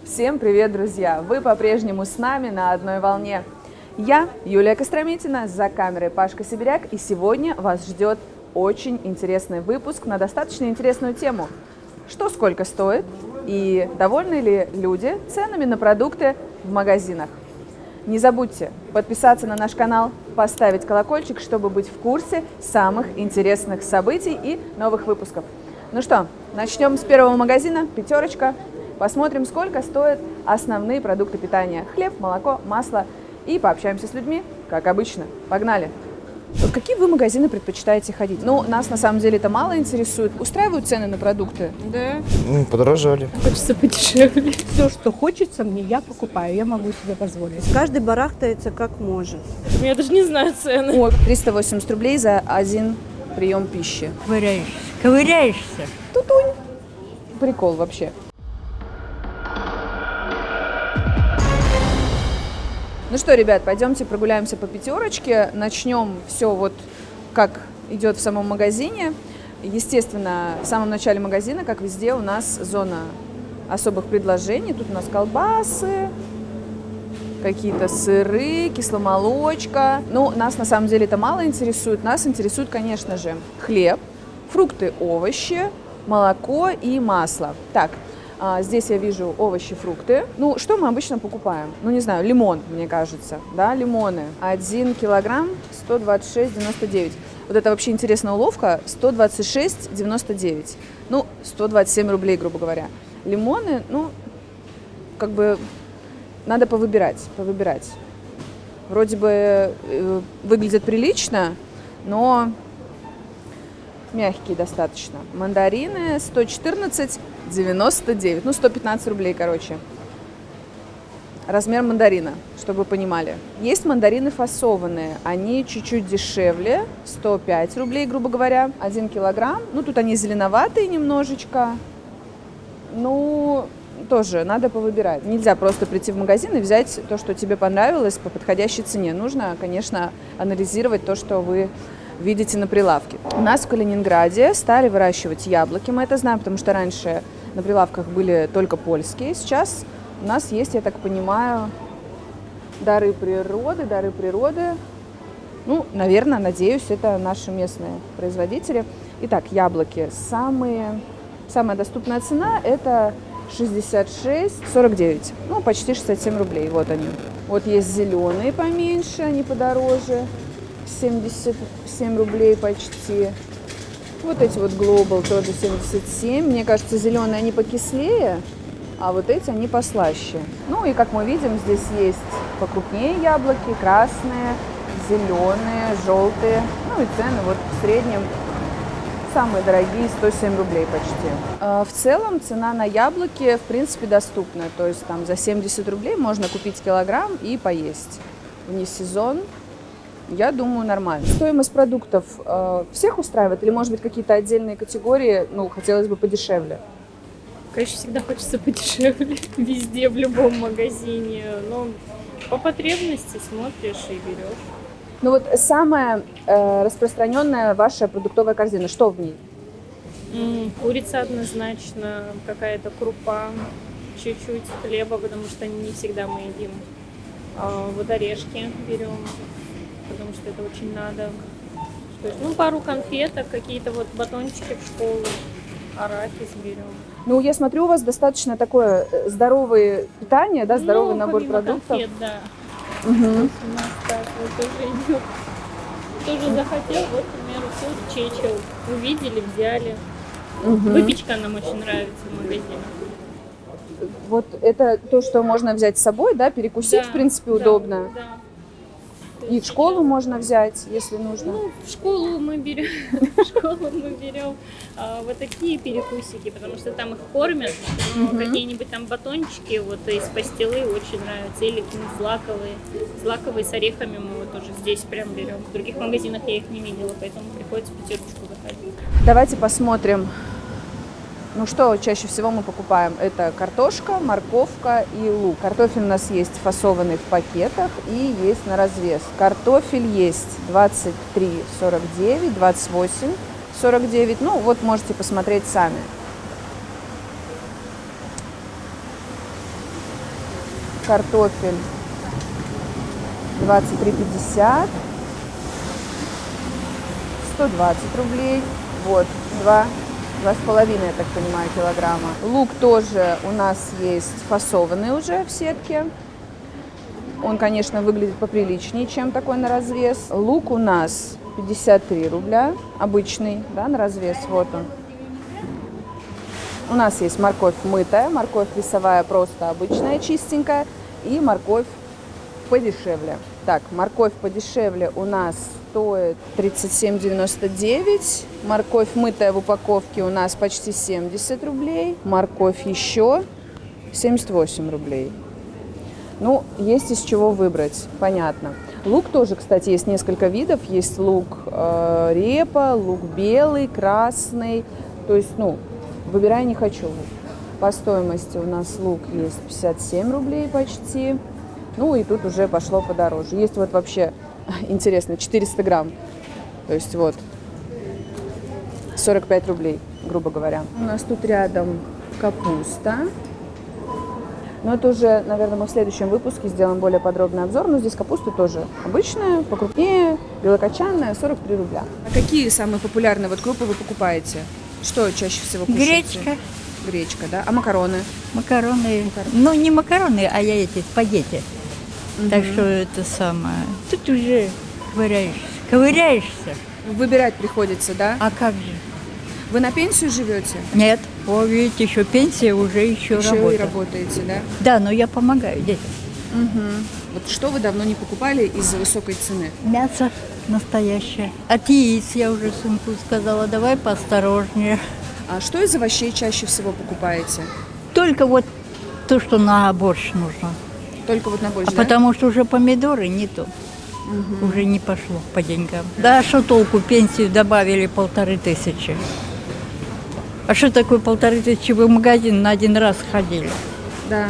Всем привет, друзья! Вы по-прежнему с нами на одной волне. Я, Юлия Костромитина, за камерой Пашка Сибиряк, и сегодня вас ждет очень интересный выпуск на достаточно интересную тему. Что сколько стоит и довольны ли люди ценами на продукты в магазинах? Не забудьте подписаться на наш канал, поставить колокольчик, чтобы быть в курсе самых интересных событий и новых выпусков. Ну что, начнем с первого магазина, пятерочка. Посмотрим, сколько стоят основные продукты питания. Хлеб, молоко, масло. И пообщаемся с людьми, как обычно. Погнали! В какие вы магазины предпочитаете ходить? Ну, нас на самом деле это мало интересует. Устраивают цены на продукты? Да. Подорожали. Хочется подешевле. Все, что хочется мне, я покупаю, я могу себе позволить. Каждый барахтается как может. Я даже не знаю цены. О, 380 рублей за один прием пищи. Ковыряешься. Тутунь. Прикол вообще. Ну что, ребят, пойдемте прогуляемся по пятерочке. Начнем все вот как идет в самом магазине. Естественно, в самом начале магазина, как везде, у нас зона особых предложений. Тут у нас колбасы, какие-то сыры, кисломолочка. Ну, нас на самом деле это мало интересует. Нас интересует, конечно же, хлеб, фрукты, овощи, молоко и масло. Так, здесь я вижу овощи, фрукты. Ну, что мы обычно покупаем? Ну, не знаю, лимон, мне кажется. Да, лимоны. 1 килограмм 126,99. Вот это вообще интересная уловка. 126,99. Ну, 127 рублей, грубо говоря. Лимоны, ну, как бы надо повыбирать. Вроде бы выглядят прилично, но мягкие достаточно. Мандарины 114,99. Ну, 115 рублей, короче. Размер мандарина, чтобы вы понимали. Есть мандарины фасованные. Они чуть-чуть дешевле. 105 рублей, грубо говоря. 1 килограмм. Ну, тут они зеленоватые немножечко. Ну, тоже надо повыбирать. Нельзя просто прийти в магазин и взять то, что тебе понравилось по подходящей цене. Нужно, конечно, анализировать то, что вы видите на прилавке. У нас в Калининграде стали выращивать яблоки, мы это знаем, потому что раньше на прилавках были только польские. Сейчас у нас есть, я так понимаю, дары природы. Ну, наверное, надеюсь, это наши местные производители. Итак, яблоки. Самая доступная цена – это 66,49. Ну, почти 67 рублей. Вот они. Вот есть зеленые поменьше, они подороже. 77 рублей почти. Вот эти вот Global тоже 77. Мне кажется, зеленые они покислее, а вот эти они послаще. Ну и как мы видим, здесь есть покрупнее яблоки, красные, зеленые, желтые. Ну и цены вот в среднем самые дорогие 107 рублей почти. В целом цена на яблоки в принципе доступна. То есть там за 70 рублей можно купить килограмм и поесть. Вне сезон. Я думаю, нормально. Стоимость продуктов всех устраивает или, может быть, какие-то отдельные категории, ну, хотелось бы подешевле? Конечно, всегда хочется подешевле. Везде, в любом магазине. Но по потребности смотришь и берешь. Ну вот самая распространенная ваша продуктовая корзина, что в ней? Курица однозначно, какая-то крупа, чуть-чуть хлеба, потому что не всегда мы едим. Вот орешки берем, потому что это очень надо. Ну, пару конфеток, какие-то вот батончики в школу, арахис берем. Ну, я смотрю, у вас достаточно такое здоровое питание, да, здоровый набор продуктов. Конфет, да. Угу. У нас так вот тоже идет. Тоже захотел, вот, к примеру, все чечил. Увидели, взяли. Угу. Выпечка нам очень нравится в магазине. Вот это то, что можно взять с собой, да, перекусить, Да, в принципе, да, удобно. Да. И в школу можно взять, если нужно. Ну, в школу мы берем, вот такие перекусики, потому что там их кормят. Но какие-нибудь там батончики вот из пастилы очень нравятся. Или злаковые с орехами мы вот тоже здесь прям берем. В других магазинах я их не видела, поэтому приходится в пятерочку заходить. Давайте посмотрим. Ну что чаще всего мы покупаем? Это картошка, морковка и лук. Картофель у нас есть фасованный в пакетах и есть на развес. Картофель есть 23,49, 28,49. Ну вот можете посмотреть сами. Картофель 23,50. 120 рублей. Вот, 2,5, я так понимаю, килограмма. Лук тоже у нас есть фасованный уже в сетке. Он, конечно, выглядит поприличнее, чем такой на развес. Лук у нас 53 рубля, обычный, да, на развес, вот он. У нас есть морковь мытая, морковь весовая просто обычная, чистенькая, и морковь подешевле. Так, морковь подешевле у нас стоит 37,99. Морковь мытая в упаковке у нас почти 70 рублей. Морковь еще 78 рублей. Ну, есть из чего выбрать, понятно. Лук тоже, кстати, есть несколько видов. Есть лук репа, лук белый, красный. То есть, ну, выбирай не хочу. По стоимости у нас лук есть 57 рублей почти. Ну, и тут уже пошло подороже. Есть вот вообще, интересно, 400 грамм. То есть вот 45 рублей, грубо говоря. У нас тут рядом капуста. Но это уже, наверное, мы в следующем выпуске сделаем более подробный обзор. Но здесь капуста тоже обычная, покрупнее, белокочанная, 43 рубля. А какие самые популярные вот крупы вы покупаете? Что чаще всего кушаете? Гречка. Гречка, да? А макароны? Макароны. Ну, не макароны, а я эти спагетти. Так что это самое. Тут уже ковыряешься. Выбирать приходится, да? А как же? Вы на пенсию живете? Нет. О, видите, еще пенсия, уже еще Еще работа. и работаете, да? Да, но я помогаю детям. Вот что вы давно не покупали из-за высокой цены? Мясо настоящее. От яиц я уже сынку сказала, давай поосторожнее. А что из овощей чаще всего покупаете? Только вот то, что на борщ нужно. Только вот на борщ, да? Потому что уже помидоры не то. Уже не пошло по деньгам. Да, что толку, пенсию добавили 1500. А что такое 1500? Вы в магазин на один раз ходили. Да.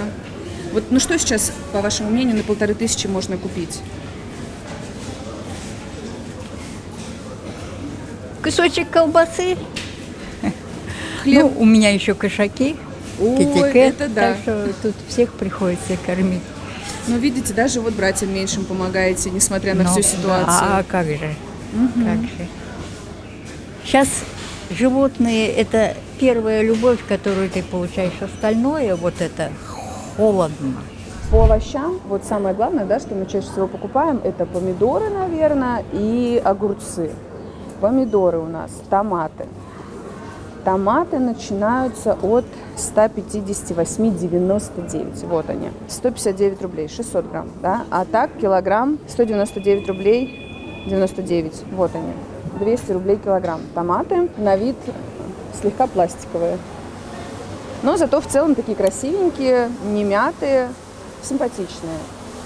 Вот, ну что сейчас, по вашему мнению, на 1500 можно купить? Кусочек колбасы. Хлеб? Ну, у меня еще кошаки. Ой, Китикет, это да. Так что тут всех приходится кормить. Ну, видите, даже вот братьям меньшим помогаете, несмотря на Ну, всю ситуацию. А как же? Как же? Сейчас животные – это первая любовь, которую ты получаешь. Остальное вот это холодно. По овощам, вот самое главное, да, что мы чаще всего покупаем, это помидоры, наверное, и огурцы. Помидоры у нас, томаты. Томаты начинаются от 158,99. Вот они. 159 рублей, 600 грамм. Да? А так килограмм 199 рублей 99. Вот они. 200 рублей килограмм. Томаты на вид слегка пластиковые. Но зато в целом такие красивенькие, не мятые, симпатичные.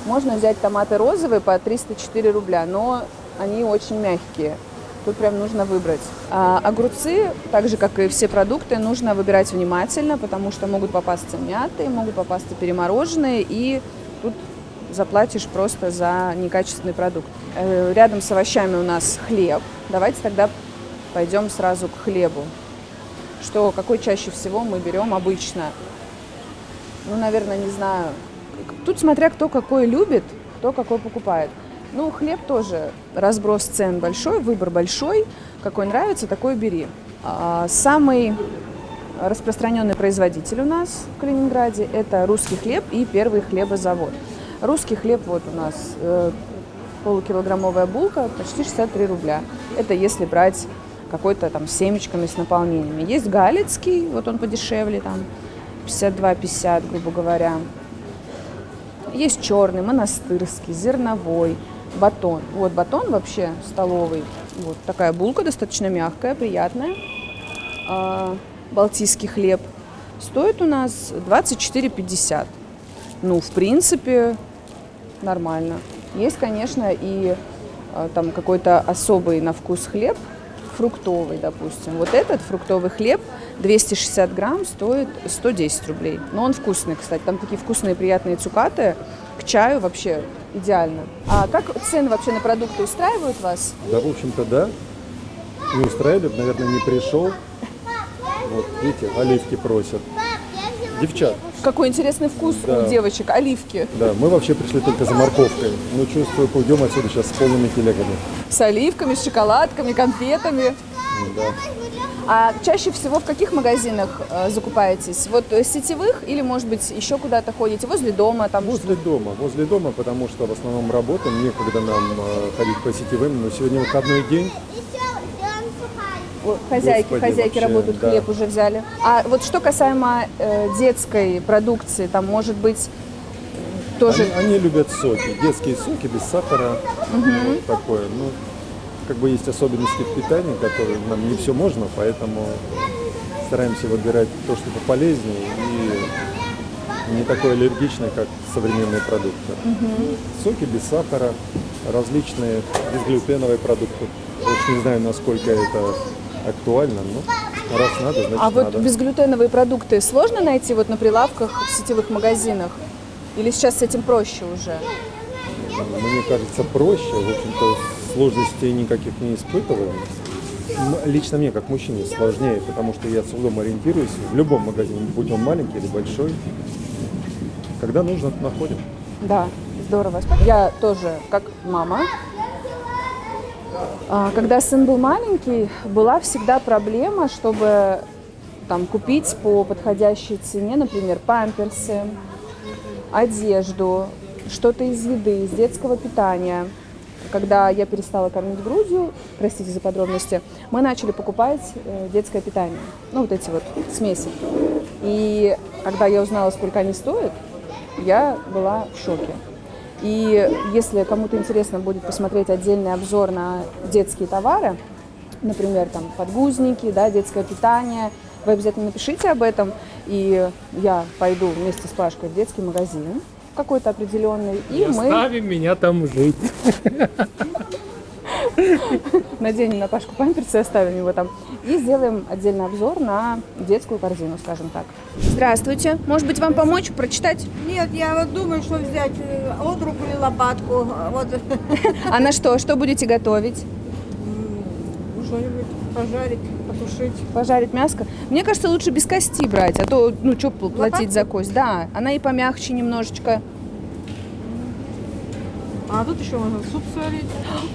Можно взять томаты розовые по 304 рубля, но они очень мягкие. Тут прям нужно выбрать. А огурцы, так же, как и все продукты, нужно выбирать внимательно, потому что могут попасться мятые, могут попасться перемороженные, и тут заплатишь просто за некачественный продукт. Рядом с овощами у нас хлеб. Давайте тогда пойдем сразу к хлебу. Какой чаще всего мы берем обычно? Ну, наверное, не знаю. Тут смотря кто какой любит, кто какой покупает. Ну, хлеб тоже, разброс цен большой, выбор большой. Какой нравится, такой бери. Самый распространенный производитель у нас в Калининграде – это «Русский хлеб» и «Первый хлебозавод». «Русский хлеб» вот у нас полукилограммовая булка, почти 63 рубля. Это если брать какой-то там с семечками, с наполнениями. Есть галицкий, вот он подешевле, там 52-50, грубо говоря. Есть черный, монастырский, зерновой, батон. Вот батон вообще столовый. Вот такая булка, достаточно мягкая, приятная. Балтийский хлеб стоит у нас 24,50. Ну, в принципе, нормально. Есть, конечно, и там какой-то особый на вкус хлеб, фруктовый, допустим. Вот этот фруктовый хлеб 260 грамм стоит 110 рублей. Но он вкусный, кстати. Там такие вкусные, приятные цукаты. К чаю вообще идеально. А как цены вообще на продукты устраивают вас? Да, в общем-то, да. Не устраивает, наверное, не пришел. Вот, видите, оливки просят. девчат. Какой интересный вкус Да. у девочек, оливки. Да, мы вообще пришли только за морковкой. Но чувствую, уйдем отсюда сейчас с полными телегами. С оливками, с шоколадками, конфетами. Да. А чаще всего в каких магазинах закупаетесь? Вот сетевых или, может быть, еще куда-то ходите? Возле дома? Там Возле дома, потому что в основном работаем, некогда нам ходить по сетевым, но сегодня выходной день. Хозяйки Господи, вообще, работают, да. хлеб уже взяли. А вот что касаемо детской продукции, там может быть тоже... Они любят соки, детские соки без сахара, вот такое. Ну, как бы есть особенности в питании, которые нам не все можно, поэтому стараемся выбирать то, что пополезнее и не такое аллергичное, как современные продукты. Соки без сахара, различные безглютеновые продукты. Уж не знаю, насколько это актуально, но раз надо, значит А вот надо. безглютеновые продукты сложно найти вот на прилавках в сетевых магазинах? Или сейчас с этим проще уже? Мне кажется, проще. В общем-то, сложностей никаких не испытываю. Лично мне, как мужчине, сложнее, потому что я с трудом ориентируюсь в любом магазине, будь он маленький или большой. Когда нужно, находим. Да, здорово. Я тоже, как мама, когда сын был маленький, была всегда проблема, чтобы там купить по подходящей цене, например, памперсы, одежду, что-то из еды, из детского питания. Когда я перестала кормить Грузию, простите за подробности, мы начали покупать детское питание, ну вот эти вот смеси. И когда я узнала, сколько они стоят, я была в шоке. И если кому-то интересно будет посмотреть отдельный обзор на детские товары, например, там подгузники, да, детское питание, вы обязательно напишите об этом, и я пойду вместе с Пашкой в детский магазин какой-то определенный, и мы Оставим меня там жить. наденем на Пашку памперсы и оставим его там, и сделаем отдельный обзор на детскую корзину, скажем так. Здравствуйте, может быть, вам помочь прочитать? Нет, я вот думаю, что взять отрук или лопатку. Вот А на что? Что будете готовить? что-нибудь пожарить, потушить. Пожарить мяско? Мне кажется, лучше без кости брать, а то, ну, что платить за кость? Да, она и помягче немножечко. А тут еще можно суп сварить.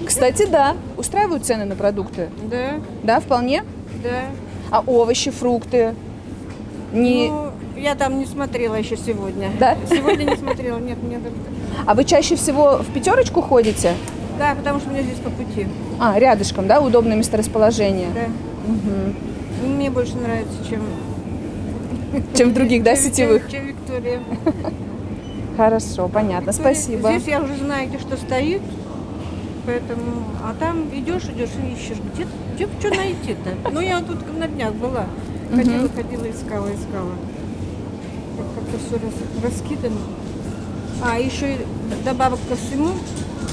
Кстати, да, устраивают цены на продукты? Да, Да, вполне? да. А овощи, фрукты? Не... Ну, я там не смотрела еще сегодня. Да? Сегодня не смотрела, нет, мне так... А вы чаще всего в пятерочку ходите? Да, потому что у меня здесь по пути. А, рядышком, да, удобное месторасположение? Да. Мне больше нравится, чем... Чем в других, да, сетевых? Чем Виктория. Хорошо, понятно, спасибо. Здесь я уже знаю, где что стоит. Поэтому, а там идешь и ищешь, где что найти-то? Ну, я тут на днях была, ходила, искала. Как-то все раскидано. А еще и добавок ко всему,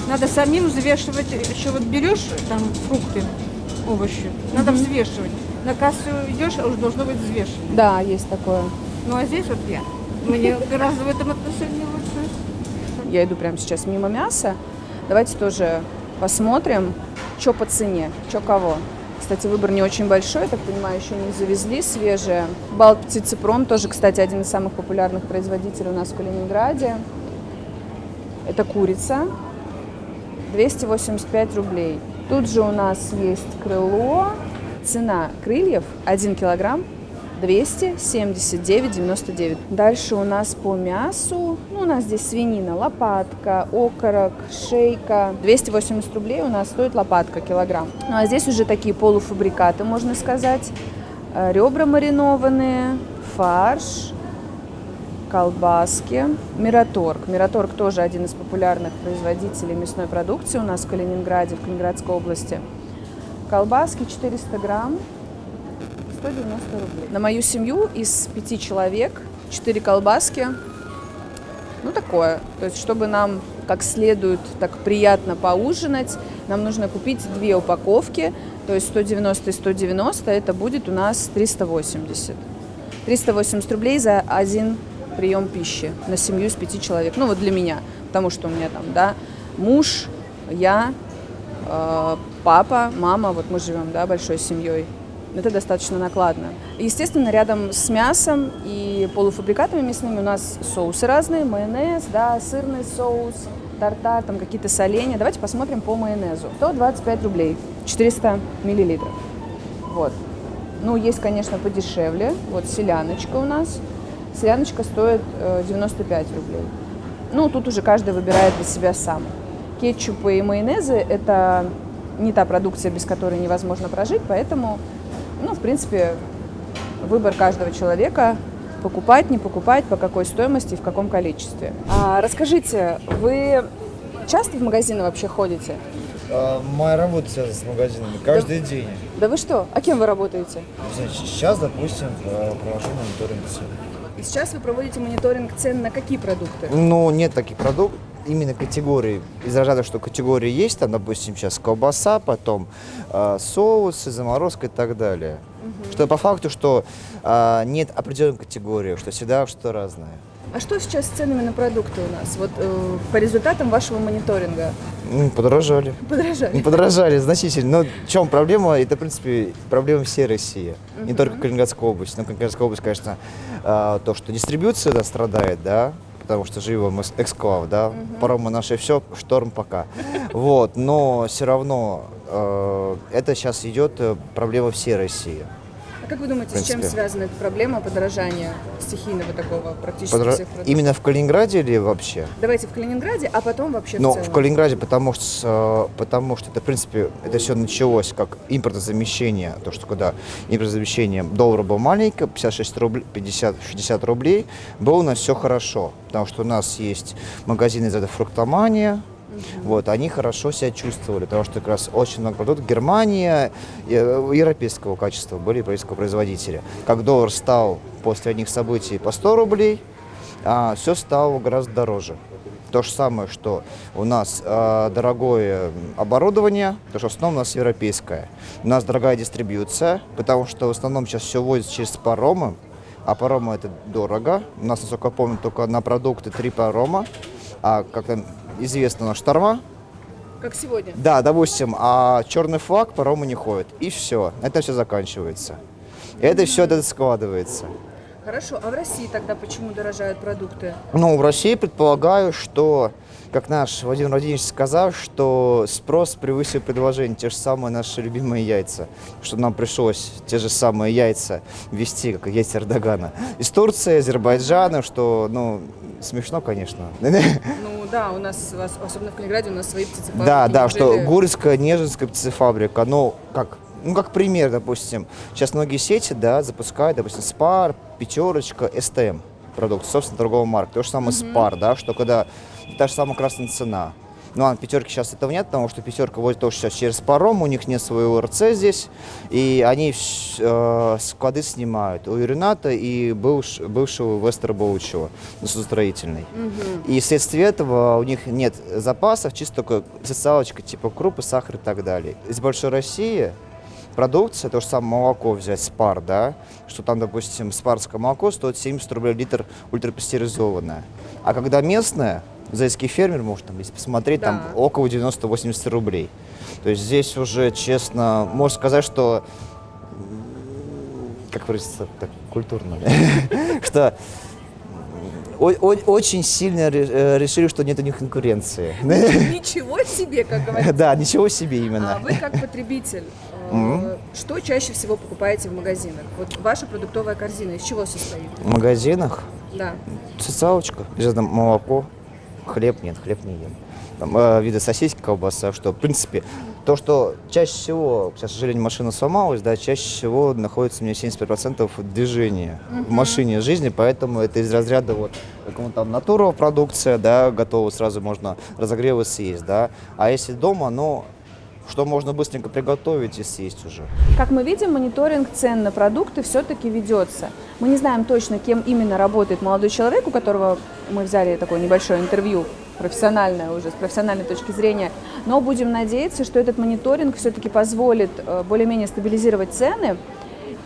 надо самим взвешивать, еще вот берешь там фрукты, овощи, надо взвешивать. На кассу идешь, а уже должно быть взвешено. Да, есть такое. Ну, а здесь вот мне гораздо в этом отношении лучше. Я иду прямо сейчас мимо мяса. Давайте тоже посмотрим, что по цене, что кого. Кстати, выбор не очень большой, я так понимаю, еще не завезли свежее. Балтптицепром тоже, кстати, один из самых популярных производителей у нас в Калининграде. Это курица, 285 рублей. Тут же у нас есть крыло. Цена крыльев 1 килограмм 279,99. Дальше у нас по мясу, ну, у нас здесь свинина, лопатка, окорок, шейка. 280 рублей у нас стоит лопатка килограмм. Ну, а здесь уже такие полуфабрикаты, можно сказать. Ребра маринованные, фарш, колбаски, мираторг. Мираторг тоже один из популярных производителей мясной продукции у нас в Калининграде, в Калининградской области. Колбаски 400 грамм, 190 рублей. На мою семью из 5 человек 4 колбаски, ну такое. То есть, чтобы нам как следует так приятно поужинать, нам нужно купить 2 упаковки, то есть 190 и 190, это будет у нас 380. 380 рублей за один прием пищи на семью из 5 человек. Ну вот для меня, потому что у меня там, да, муж, я, папа, мама, вот мы живем, да, большой семьей. Это достаточно накладно. Естественно, рядом с мясом и полуфабрикатами мясными у нас соусы разные, майонез, да, сырный соус, тартар, там какие-то соленья. Давайте посмотрим по майонезу. 125 рублей, 400 миллилитров. Вот. Ну, есть, конечно, подешевле. Вот селяночка у нас. Селяночка стоит 95 рублей. Ну, тут уже каждый выбирает для себя сам. Кетчупы и майонезы – это не та продукция, без которой невозможно прожить, поэтому, ну, в принципе, выбор каждого человека – покупать, не покупать, по какой стоимости и в каком количестве. Расскажите, вы часто в магазины вообще ходите? Моя работа связана с магазинами каждый день. Да вы что? А кем вы работаете? Значит, сейчас, допустим, провожу мониторинг цен. И сейчас вы проводите мониторинг цен на какие продукты? Ну, нет таких продуктов, именно категорий. Из разряда, что категории есть, там, допустим, сейчас колбаса, потом соусы, заморозка и так далее. Что по факту, что нет определенной категории, что всегда что-то разное. А что сейчас с ценами на продукты у нас? Вот по результатам вашего мониторинга? Подорожали. Подорожали? Подорожали значительно. Но в чем проблема? Это, в принципе, проблема всей России. Не только Калининградской области. Но Калининградская область, конечно, то, что дистрибьюция страдает, да, потому что живем эксклав, да, паромы наши все, шторм пока. Вот, но все равно это сейчас идет проблема всей России. А как вы думаете, с чем связана эта проблема подорожания стихийного такого практически всех продуктов? Именно в Калининграде или вообще? Давайте в Калининграде, а потом вообще в Ну, целом. в Калининграде, потому что это, в принципе, это все началось как импортозамещение, то, что когда импортозамещение доллар был маленький, 56 рублей, 50-60 рублей, было у нас все хорошо, потому что у нас есть магазины из фруктомания. Вот, они хорошо себя чувствовали, потому что как раз очень много продуктов Германия, европейского качества были, европейского производителя. Как доллар стал после одних событий по 100 рублей, все стало гораздо дороже. То же самое, что у нас дорогое оборудование, потому что в основном у нас европейское. У нас дорогая дистрибьюция, потому что в основном сейчас все возится через паромы, а паромы это дорого. У нас, насколько я помню, только на продукты 3 парома, а как там известно, наш шторма. Как сегодня? Да, допустим, а черный флаг паромы не ходит. И все, это все заканчивается. Это все это складывается. Хорошо, а в России тогда почему дорожают продукты? Ну, в России предполагаю, что, как наш Владимир Владимирович сказал, что спрос превысил предложение. Те же самые наши любимые яйца. Что нам пришлось те же самые яйца везти, как яйца Эрдогана. Из Турции, Азербайджана, что, ну, смешно, конечно. Ну да, у нас, особенно в Калининграде, у нас свои птицефабрики. Да, что Гурьевская, Нежинская птицефабрика, ну, как пример, допустим, сейчас многие сети, да, запускают, допустим, Спар, Пятерочка, СТМ продукт, собственно, торговая марка. То же самое Спар, да, что когда та же самая красная цена. Ну, а Пятерки сейчас этого нет, потому что Пятерка возит тоже сейчас через паром, у них нет своего РЦ здесь, и они склады снимают у Рената и бывшего Вестера Боучева, судостроительный. И вследствие этого у них нет запасов, чисто только социалочка типа крупы, сахар и так далее. Из большой России продукция, то же самое молоко взять, Спар, да, что там, допустим, спарское молоко стоит 70 рублей литр ультрапастеризованное. А когда местное, зайский фермер, может, там, если посмотреть, да, там около 90-80 рублей. То есть здесь уже, честно, можно сказать, что, как выразиться так культурно, что очень сильно решили, что нет у них конкуренции. Ничего себе, как говорится. Да, ничего себе именно. А вы как потребитель, что чаще всего покупаете в магазинах? Вот ваша продуктовая корзина из чего состоит? В магазинах? Да. Социалочка, обязательно молоко, хлеб нет, хлеб не ем. Там, виды сосиски, колбаса, что, в принципе, то, что чаще всего, сейчас, к сожалению, машина сломалась, да, чаще всего находится у меня 75% движения в машине жизни, поэтому это из разряда вот какого-то там натурного продукция, да, готово сразу можно разогрев и съесть, да, а если дома, ну, что можно быстренько приготовить и съесть уже. Как мы видим, мониторинг цен на продукты все-таки ведется. Мы не знаем точно, кем именно работает молодой человек, у которого мы взяли такое небольшое интервью, профессиональное уже, с профессиональной точки зрения, но будем надеяться, что этот мониторинг все-таки позволит более-менее стабилизировать цены,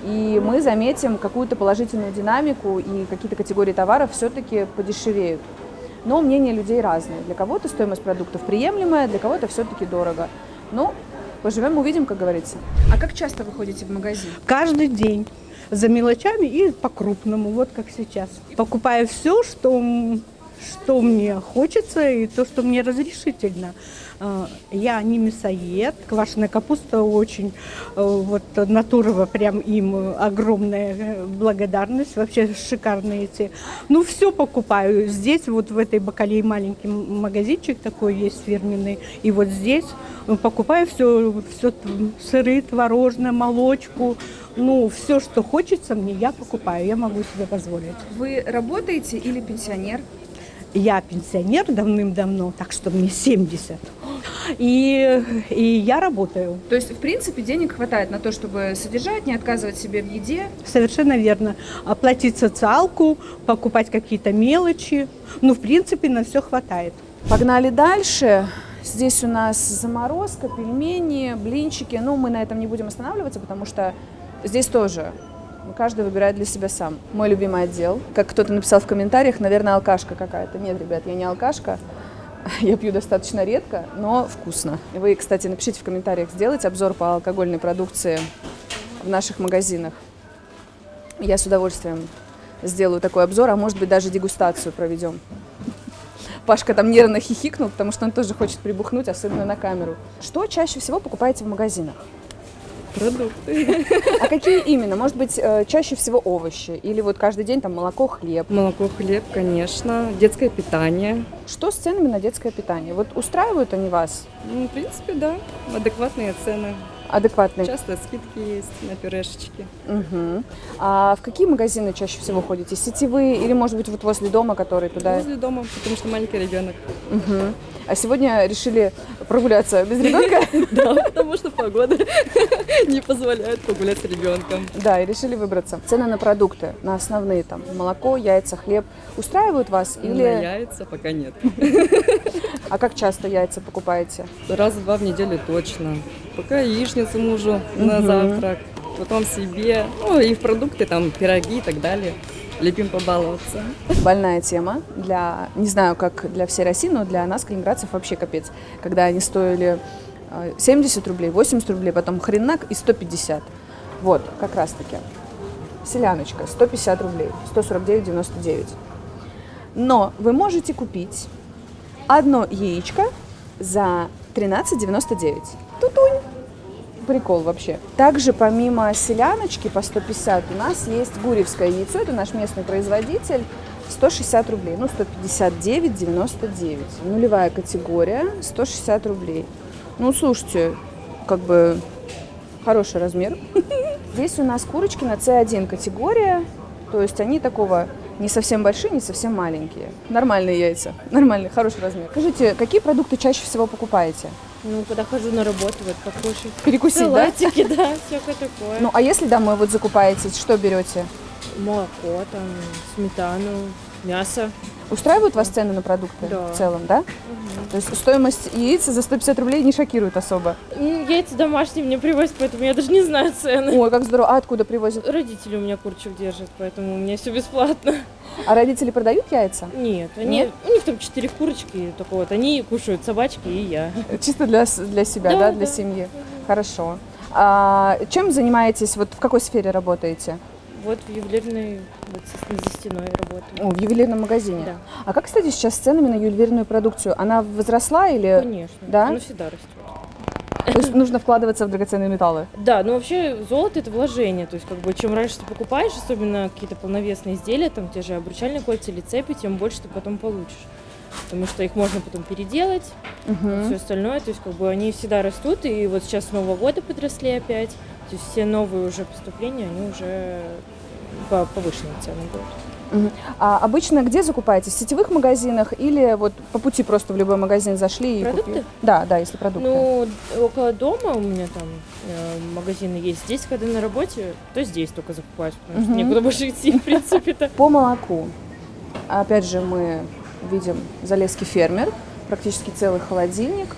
и мы заметим какую-то положительную динамику, и какие-то категории товаров все-таки подешевеют. Но мнения людей разные. Для кого-то стоимость продуктов приемлемая, для кого-то все-таки дорого. Ну, Поживем, увидим, как говорится. А как часто вы ходите в магазин? Каждый день. За мелочами и по-крупному, вот как сейчас. Покупаю все, что мне хочется и то, что мне разрешительно. Я не мясоед, квашеная капуста очень, вот Натурова, прям им огромная благодарность, вообще шикарные эти. Ну, все покупаю. Здесь вот в этой Бакалее маленький магазинчик такой есть фирменный, и вот здесь покупаю все сыры, творожное, молочку. Ну, все, что хочется мне, я покупаю, я могу себе позволить. Вы работаете или пенсионер? Я пенсионер давным-давно, так что мне 70. И я работаю. То есть, в принципе, денег хватает на то, чтобы содержать, не отказывать себе в еде. Совершенно верно. Оплатить социалку, покупать какие-то мелочи. Ну, в принципе, на все хватает. Погнали дальше. Здесь у нас заморозка, пельмени, блинчики. Ну, мы на этом не будем останавливаться, потому что здесь тоже каждый выбирает для себя сам. Мой любимый отдел. Как кто-то написал в комментариях, наверное, алкашка какая-то. Нет, ребят, я не алкашка. Я пью достаточно редко, но вкусно. Вы, кстати, напишите в комментариях, сделайте обзор по алкогольной продукции в наших магазинах. Я с удовольствием сделаю такой обзор, а может быть даже дегустацию проведем. Пашка там нервно хихикнул, потому что он тоже хочет прибухнуть, особенно на камеру. Что чаще всего покупаете в магазинах? Продукты. А какие именно? Может быть, чаще всего овощи? Или вот каждый день там молоко, хлеб? Молоко, хлеб, конечно. Детское питание. Что с ценами на детское питание? Вот устраивают они вас? Ну, в принципе, да. Адекватные цены. Адекватные? Часто скидки есть на пюрешечки. Угу. А в какие магазины чаще всего ходите? Сетевые или, может быть, вот возле дома, который туда? Возле дома, потому что маленький ребенок. Угу. А сегодня решили прогуляться без ребенка? Да, потому что погода не позволяет погулять с ребенком. Да, и решили выбраться. Цены на продукты, на основные там молоко, яйца, хлеб устраивают вас или? На яйца пока нет. А как часто яйца покупаете? Раз в 2 в неделю точно. Пока яичницу мужу на завтрак, потом себе, ну и в продукты, там пироги и так далее. Любим побаловаться. Больная тема для, не знаю, как для всей России, но для нас, калининградцев, вообще капец. Когда они стоили 70 рублей, 80 рублей, потом хренак и 150. Вот, как раз таки. Селяночка, 150 рублей, 149,99. Но вы можете купить одно яичко за 13,99. Тутунь! Прикол вообще. Также помимо селяночки по 150 у нас есть гурьевское яйцо, это наш местный производитель, 160 рублей, ну 159,99. Нулевая категория, 160 рублей. Ну, слушайте, как бы хороший размер. Здесь у нас курочки на C1 категория, то есть они такого не совсем большие, не совсем маленькие. Нормальные яйца, нормальный, хороший размер. Скажите, какие продукты чаще всего покупаете? Ну, когда хожу на работу, вот покушать. Перекусить, салатики, да, всякое такое. Ну, а если домой вот закупаетесь, что берете? Молоко, там, сметану, мясо. Устраивают вас цены на продукты Да. в целом, да? То есть стоимость яиц за 150 рублей не шокирует особо? Ну, яйца домашние мне привозят, поэтому я даже не знаю цены. Ой, как здорово. А откуда привозят? Родители у меня курочек держат, поэтому у меня все бесплатно. А родители продают яйца? Нет, Нет? у них там 4 курочки, только вот они кушают собачки и я. Чисто для себя, да, Да, для да. семьи. Хорошо. А чем занимаетесь, вот в какой сфере работаете? Вот в ювелирной, вот на застяной работаю. О, в ювелирном магазине. Да. А как, кстати, сейчас с ценами на ювелирную продукцию? Она возросла или... Конечно, Да? оно всегда растет. То есть нужно вкладываться в драгоценные металлы? Да, ну вообще золото это вложение, то есть как бы чем раньше ты покупаешь, особенно какие-то полновесные изделия, там те же обручальные кольца или цепи, тем больше ты потом получишь. Потому что их можно потом переделать, все остальное, то есть как бы они всегда растут, и вот сейчас с Нового года подросли опять, то есть все новые уже поступления, они уже по повышенной цене будут. Мгм. А обычно где закупаетесь? В сетевых магазинах или вот по пути просто в любой магазин зашли и Продукты? купили? Да, если продукты. Ну, около дома у меня там магазины есть. Здесь, когда на работе, то здесь только закупаюсь, потому что некуда больше идти, в принципе-то. По молоку. Опять же, мы видим Залесский фермер, практически целый холодильник.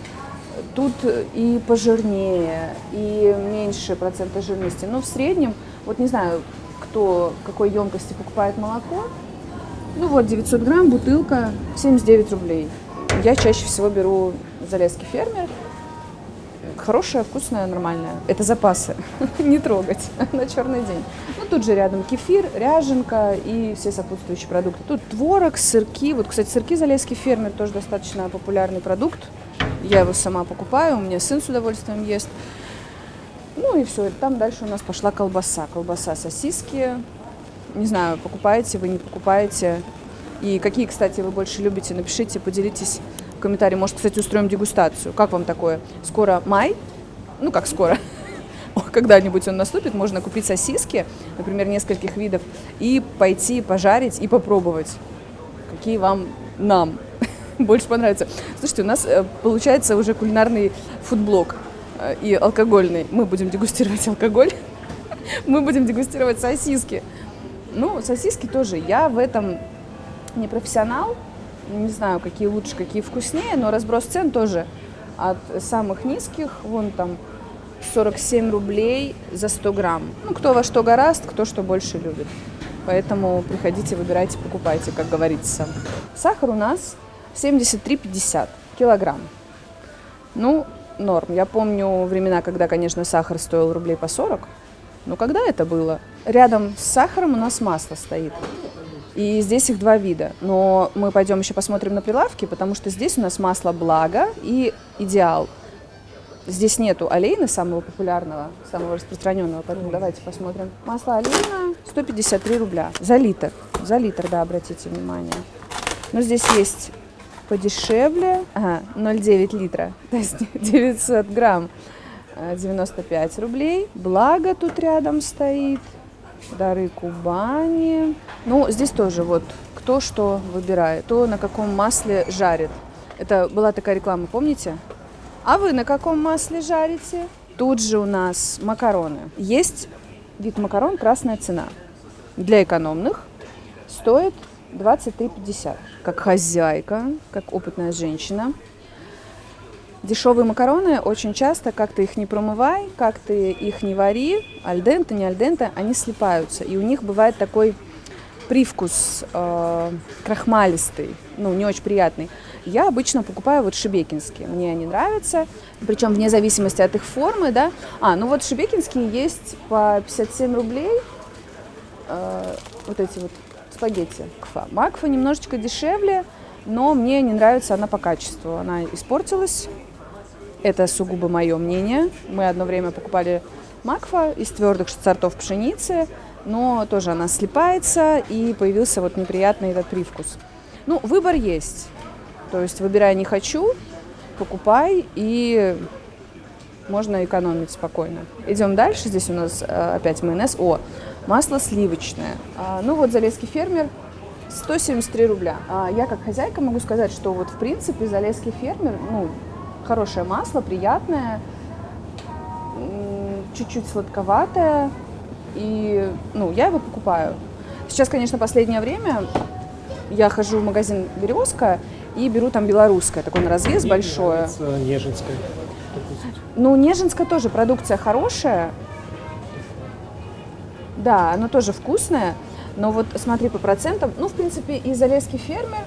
Тут и пожирнее, и меньше процента жирности. Но в среднем, вот не знаю, кто какой емкости покупает молоко. Ну вот, 900 грамм, бутылка, 79 рублей. Я чаще всего беру Залесский фермер. Хорошая, вкусная, нормальная. Это запасы. Не трогать на черный день. Ну, тут же рядом кефир, ряженка и все сопутствующие продукты. Тут творог, сырки. Вот, кстати, сырки «Залесский фермер» тоже достаточно популярный продукт. Я его сама покупаю, у меня сын с удовольствием ест. Ну и все, там дальше у нас пошла колбаса. Колбаса, сосиски. Не знаю, покупаете вы, не покупаете. И какие, кстати, вы больше любите, напишите, поделитесь в комментарии. Может, кстати, устроим дегустацию. Как вам такое? Скоро май. Ну, как скоро? Когда-нибудь он наступит, можно купить сосиски, например, нескольких видов, и пойти пожарить и попробовать, какие вам, нам больше понравятся. Слушайте, у нас получается уже кулинарный фудблог и алкогольный. Мы будем дегустировать алкоголь, мы будем дегустировать сосиски. Ну, сосиски тоже. Я в этом не профессионал, не знаю, какие лучше, какие вкуснее, но разброс цен тоже от самых низких, вон там 47 рублей за 100 грамм. Ну, кто во что горазд, кто что больше любит. Поэтому приходите, выбирайте, покупайте, как говорится. Сахар у нас 73,50 килограмм. Ну, норм. Я помню времена, когда, конечно, сахар стоил рублей по 40. Но когда это было? Рядом с сахаром у нас масло стоит. И здесь их два вида. Но мы пойдем еще посмотрим на прилавки, потому что здесь у нас масло «Благо» и «Идеал». Здесь нету олейны, самого популярного, самого распространенного, поэтому давайте посмотрим. Масло олейна 153 рубля за литр. За литр, да, обратите внимание. Но здесь есть подешевле, 0,9 литра, то есть 900 грамм, 95 рублей. «Благо» тут рядом стоит. Дары Кубани. Ну, здесь тоже вот кто что выбирает, кто на каком масле жарит. Это была такая реклама, помните? А вы на каком масле жарите? Тут же у нас макароны. Есть вид макарон «Красная цена». Для экономных стоит 23,50. Как хозяйка, как опытная женщина. Дешевые макароны очень часто, как ты их не промывай, как ты их не вари, альденте, не альденте, они слипаются. И у них бывает такой привкус крахмалистый, ну, не очень приятный. Я обычно покупаю вот шебекинские, мне они нравятся, причем вне зависимости от их формы, да. Ну вот шебекинские есть по 57 рублей, вот эти вот спагетти Кфа. Макфа немножечко дешевле, но мне не нравится она по качеству, она испортилась. Это сугубо мое мнение. Мы одно время покупали Макфа из твердых сортов пшеницы, но тоже она слипается, и появился вот неприятный этот привкус. Ну, выбор есть. То есть выбирай не хочу, покупай, и можно экономить спокойно. Идем дальше. Здесь у нас опять майонез. Масло сливочное. Ну вот «Залесский фермер» 173 рубля. Я как хозяйка могу сказать, что вот в принципе «Залесский фермер», ну, хорошее масло, приятное, чуть-чуть сладковатое, и, ну, я его покупаю. Сейчас, конечно, последнее время я хожу в магазин «Березка» и беру там белорусское, такое на развес большое. Нежинское. Ну, Нежинская тоже продукция хорошая. Да, оно тоже вкусное, но вот смотри по процентам. Ну, в принципе, и «Залесский фермер»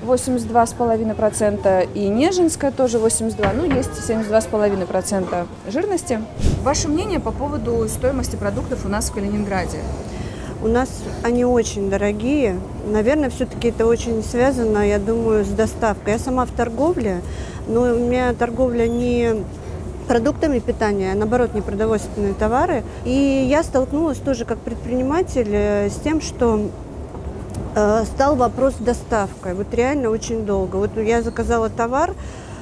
82,5%, и Нежинская тоже 82%, ну, есть 72,5% жирности. Ваше мнение по поводу стоимости продуктов у нас в Калининграде? У нас они очень дорогие. Наверное, все-таки это очень связано, я думаю, с доставкой. Я сама в торговле, но у меня торговля не продуктами питания, а наоборот, непродовольственные товары. И я столкнулась тоже как предприниматель с тем, что стал вопрос с доставкой. Вот реально очень долго. Вот я заказала товар,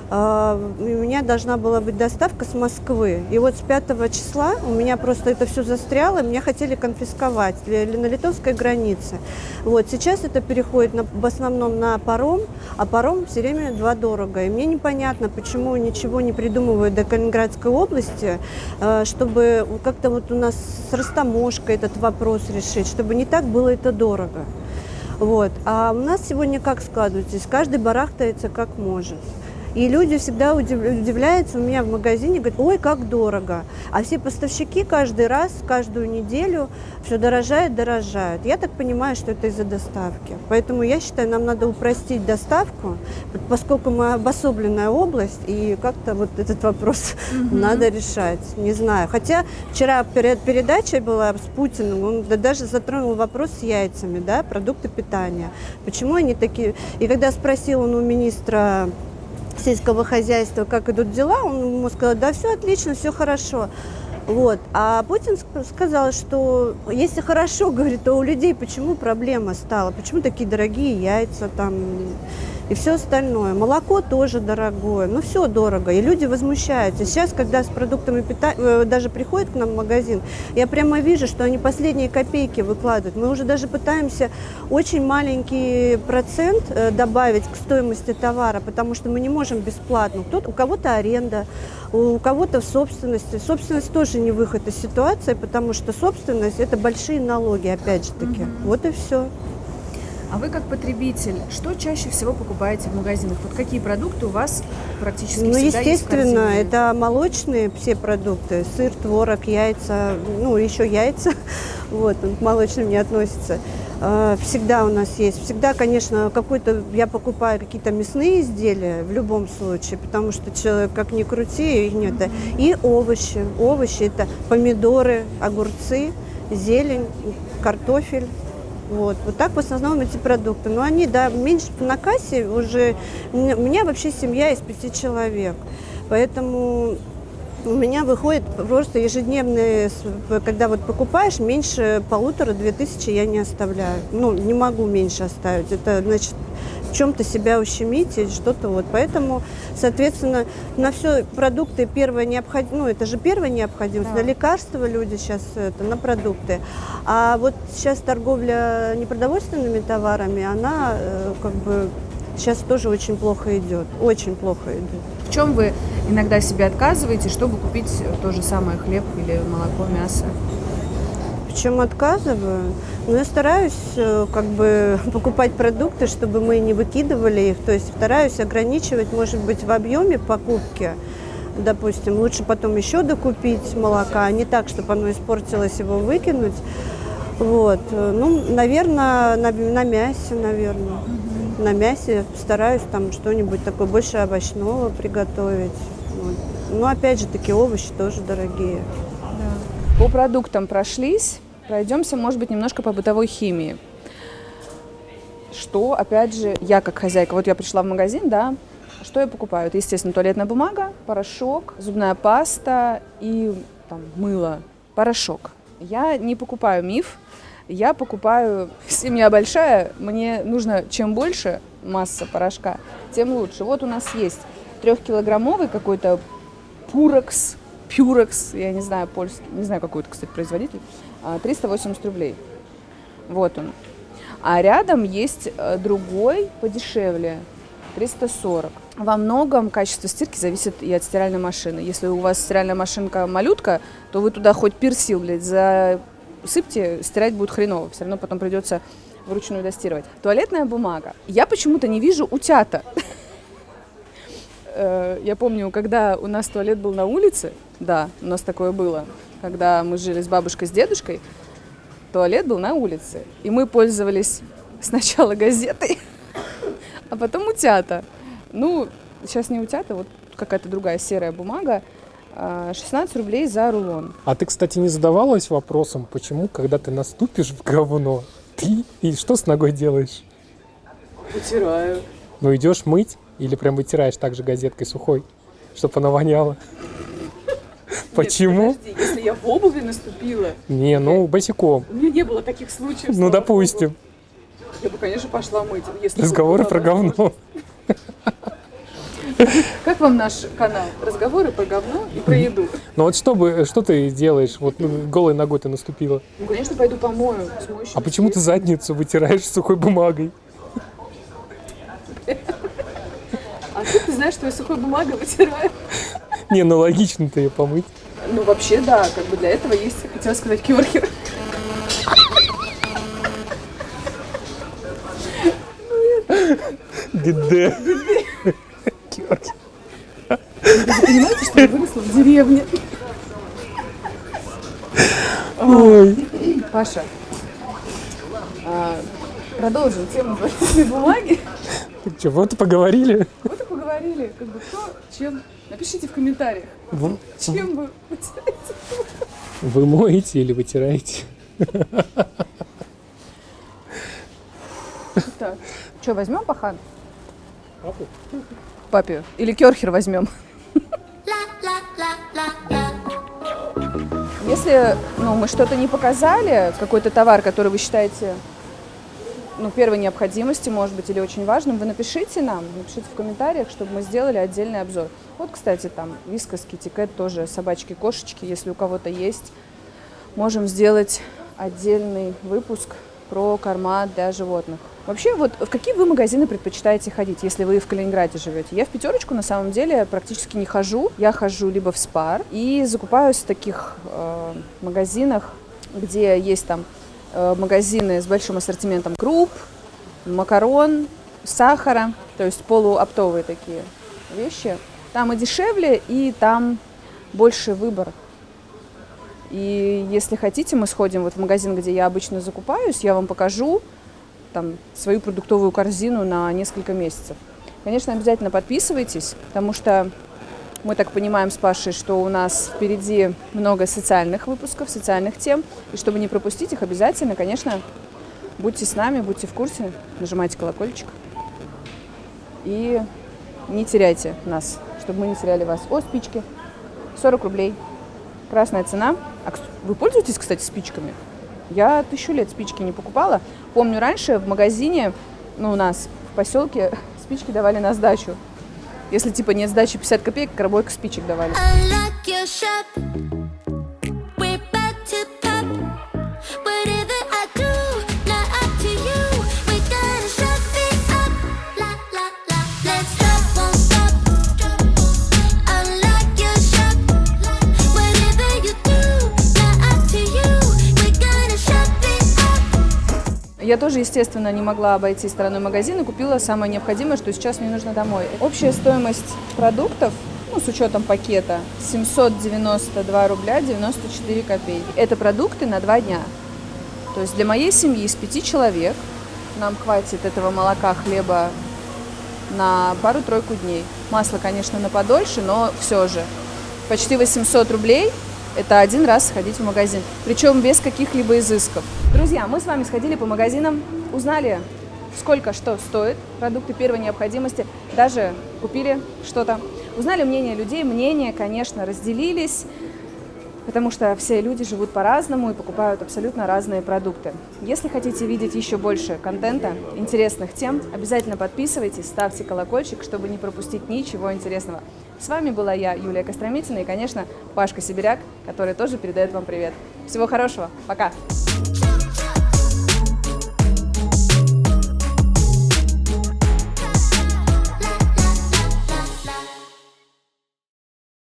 у меня должна была быть доставка с Москвы. И вот с 5 числа у меня просто это все застряло, и меня хотели конфисковать на литовской границе. Вот сейчас это переходит в основном на паром, а паром все время дорого. И мне непонятно, почему ничего не придумывают до Калининградской области, чтобы как-то вот у нас с растаможкой этот вопрос решить, чтобы не так было это дорого. Вот. А у нас сегодня как складывается? Каждый барахтается как может. И люди всегда удивляются у меня в магазине, говорят, ой, как дорого. А все поставщики каждый раз, каждую неделю все дорожает. Я так понимаю, что это из-за доставки. Поэтому я считаю, нам надо упростить доставку, поскольку мы обособленная область, и как-то вот этот вопрос надо решать. Не знаю. Хотя вчера передача была с Путиным, он даже затронул вопрос с яйцами, да, продукты питания. Почему они такие? И когда спросил он у министра сельского хозяйства, как идут дела, он ему сказал, да, все отлично, все хорошо. Вот. А Путин сказал, что если хорошо, говорит, то у людей почему проблема стала, почему такие дорогие яйца там и все остальное. Молоко тоже дорогое, ну все дорого, и люди возмущаются. Сейчас, когда с продуктами питания даже приходят к нам в магазин, я прямо вижу, что они последние копейки выкладывают. Мы уже даже пытаемся очень маленький процент добавить к стоимости товара, потому что мы не можем бесплатно. У кого-то аренда, у кого-то в собственности. Собственность тоже не выход из ситуации, потому что собственность – это большие налоги, опять же таки. Вот и все. А вы как потребитель, что чаще всего покупаете в магазинах? Вот какие продукты у вас практически всегда есть в корзине? Естественно, это молочные все продукты, сыр, творог, яйца, ну, еще яйца, вот, он к молочным не относится. Всегда у нас есть. Всегда, конечно, я покупаю какие-то мясные изделия в любом случае, потому что человек, как ни крути, их нет. И овощи. Овощи – это помидоры, огурцы, зелень, картофель. Вот так в основном эти продукты. Но они, да, меньше на кассе уже. У меня вообще семья из 5 человек. Поэтому у меня выходит просто ежедневные, когда вот покупаешь, меньше 1500-2000 я не оставляю. Ну, не могу меньше оставить. Это значит в чем-то себя ущемить или что-то вот. Поэтому, соответственно, на все продукты первая необходимость, ну, это же первая необходимость, на лекарства люди сейчас, на продукты. А вот сейчас торговля непродовольственными товарами, она как бы сейчас тоже очень плохо идет, очень плохо идет. В чем вы иногда себе отказываете, чтобы купить то же самое хлеб или молоко, мясо? В чем отказываю? Ну, я стараюсь как бы покупать продукты, чтобы мы не выкидывали их. То есть стараюсь ограничивать, может быть, в объеме покупки. Допустим, лучше потом еще докупить молока, а не так, чтобы оно испортилось, его выкинуть. Вот. Ну, наверное, на мясе, наверное. На мясе стараюсь там что-нибудь такое больше овощного приготовить. Вот. Но опять же таки овощи тоже дорогие. По продуктам прошлись, пройдемся, может быть, немножко по бытовой химии. Что, опять же, я как хозяйка, вот я пришла в магазин, да, что я покупаю? Это, естественно, туалетная бумага, порошок, зубная паста и там, мыло, порошок. Я не покупаю Миф, я покупаю, семья большая, мне нужно чем больше масса порошка, тем лучше. Вот у нас есть 3-килограммовый какой-то Пюрекс, я не знаю, польский, не знаю, какой это, кстати, производитель, 380 рублей. Вот он. А рядом есть другой, подешевле, 340. Во многом качество стирки зависит и от стиральной машины. Если у вас стиральная машинка малютка, то вы туда хоть персил, блядь, засыпьте, стирать будет хреново. Все равно потом придется вручную достирывать. Туалетная бумага. Я почему-то не вижу утята. Я помню, когда у нас туалет был на улице, да, у нас такое было, когда мы жили с бабушкой, с дедушкой, туалет был на улице, и мы пользовались сначала газетой, а потом утята. Ну, сейчас не утята, вот какая-то другая серая бумага, 16 рублей за рулон. А ты, кстати, не задавалась вопросом, почему, когда ты наступишь в говно, ты и что с ногой делаешь? Вытираю. Ну, идешь мыть или прям вытираешь так же газеткой сухой, чтобы она воняла? Почему? Подожди, если я в обуви наступила... Не, ну, босиком. У меня не было таких случаев. Ну, допустим. Я бы, конечно, пошла мыть. Разговоры про говно. Как вам наш канал? Разговоры про говно и про еду. Ну вот что ты делаешь? Вот голой ногой ты наступила. Ну, конечно, пойду помою с моющим. А почему ты задницу вытираешь сухой бумагой? А ты знаешь, что я сухой бумагой вытираю? Не, ну логично-то ее помыть. Ну вообще, да, как бы для этого есть, хотела сказать, кёрхер. Биде. Кёрхер. Вы понимаете, что я выросла в деревне? Ой. Паша, продолжим тему туалетной бумаги. Так что, вот и поговорили. Вот и поговорили, как бы кто, чем. Напишите в комментариях, чем вы вытираете. Вы моете или вытираете? Так, что, возьмем пахан? Папу? Папе. Или керхер возьмем. Если мы что-то не показали, какой-то товар, который вы считаете первой необходимости, может быть, или очень важным, вы напишите нам, напишите в комментариях, чтобы мы сделали отдельный обзор. Вот, кстати, там Вискас, Китикет, тоже собачки, кошечки, если у кого-то есть, можем сделать отдельный выпуск про корма для животных. Вообще, вот в какие вы магазины предпочитаете ходить, если вы в Калининграде живете? Я в Пятерочку на самом деле практически не хожу. Я хожу либо в Спар и закупаюсь в таких магазинах, где есть там магазины с большим ассортиментом круп, макарон, сахара, то есть полуоптовые такие вещи. Там и дешевле, и там больше выбор. И если хотите, мы сходим вот в магазин, где я обычно закупаюсь, я вам покажу там свою продуктовую корзину на несколько месяцев. Конечно, обязательно подписывайтесь, потому что мы так понимаем с Пашей, что у нас впереди много социальных выпусков, социальных тем. И чтобы не пропустить их, обязательно, конечно, будьте с нами, будьте в курсе, нажимайте колокольчик. И не теряйте нас, чтобы мы не теряли вас. О, спички. 40 рублей. Красная цена. Вы пользуетесь, кстати, спичками? Я 1000 лет спички не покупала. Помню, раньше в магазине, у нас в поселке спички давали на сдачу. Если типа нет сдачи 50 копеек, коробойка спичек давали. Я тоже, естественно, не могла обойти стороной магазин и купила самое необходимое, что сейчас мне нужно домой. Общая стоимость продуктов, с учетом пакета, 792 рубля 94 копейки. Это продукты на 2 дня. То есть для моей семьи из 5 человек нам хватит этого молока, хлеба на пару-тройку дней. Масло, конечно, на подольше, но все же. Почти 800 рублей. Это один раз сходить в магазин, причем без каких-либо изысков. Друзья, мы с вами сходили по магазинам, узнали, сколько что стоит, продукты первой необходимости, даже купили что-то. Узнали мнение людей, мнения, конечно, разделились, потому что все люди живут по-разному и покупают абсолютно разные продукты. Если хотите видеть еще больше контента, интересных тем, обязательно подписывайтесь, ставьте колокольчик, чтобы не пропустить ничего интересного. С вами была я, Юлия Костромитина, и, конечно, Пашка Сибиряк, который тоже передает вам привет. Всего хорошего, пока!